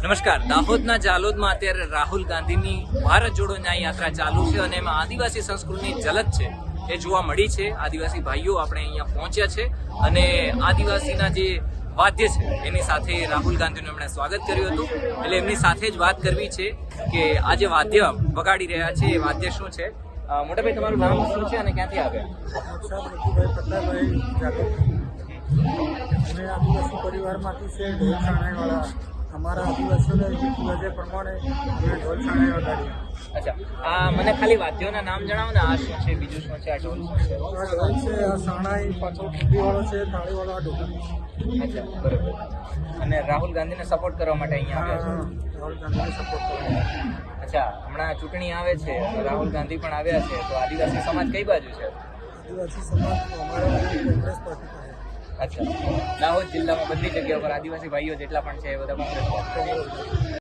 નમસ્કાર. દાહોદના જાલોદમાં અત્યારે રાહુલ ગાંધીની ભારત જોડો ન્યાય યાત્રા ચાલુ છે અને એમાં આદિવાસી સંસ્કૃતિની ઝલક છે એ જોવા મળી છે. આદિવાસી ભાઈઓ આપણે અહીંયા પહોંચ્યા છે અને આદિવાસીના જે વાદ્ય છે એની સાથે રાહુલ ગાંધીનું એમણે સ્વાગત કર્યું હતું. એટલે એમની સાથે જ વાત કરવી છે કે આ જે વાદ્ય વગાડી રહ્યા છે એ વાદ્ય શું છે. મોટાભાઈ, તમારું નામ શું છે અને ક્યાંથી આવ્યા? અમે આદિવાસી પરિવારમાંથી છે. ઢોલ છાણાવાળા અમારા આદિવાસીઓને રીત પ્રમાણે અમે ઢોલ છાણા વગાડીએ. અચ્છા, આ મને ખાલી વાદ્યોના નામ જણાવો ને. આ શું છે, બીજું શું છે, આ ઢોલ શું છે? આ ઢોલ છે, આ સાણાઈ, પાછો ઠંડીવાળો છે, થાળીવાળો આ ઢોલ. અચ્છા, બરોબર. અને રાહુલ ગાંધીને સપોર્ટ કરવા માટે અહીંયા આવ્યા છો? રાહુલ ગાંધીને સપોર્ટ કરવા. અચ્છા, હમણાં ચૂંટણી આવે છે, રાહુલ ગાંધી પણ આવ્યા છે, તો આદિવાસી સમાજ કઈ બાજુ છે? આદિવાસી સમાજ અમારા કોંગ્રેસ પાર્ટી પાસે. અચ્છા, દાહોદ જિલ્લામાં બધી જગ્યા પર આદિવાસી ભાઈઓ જેટલા પણ છે એ બધા કોંગ્રેસ પાર્ટી.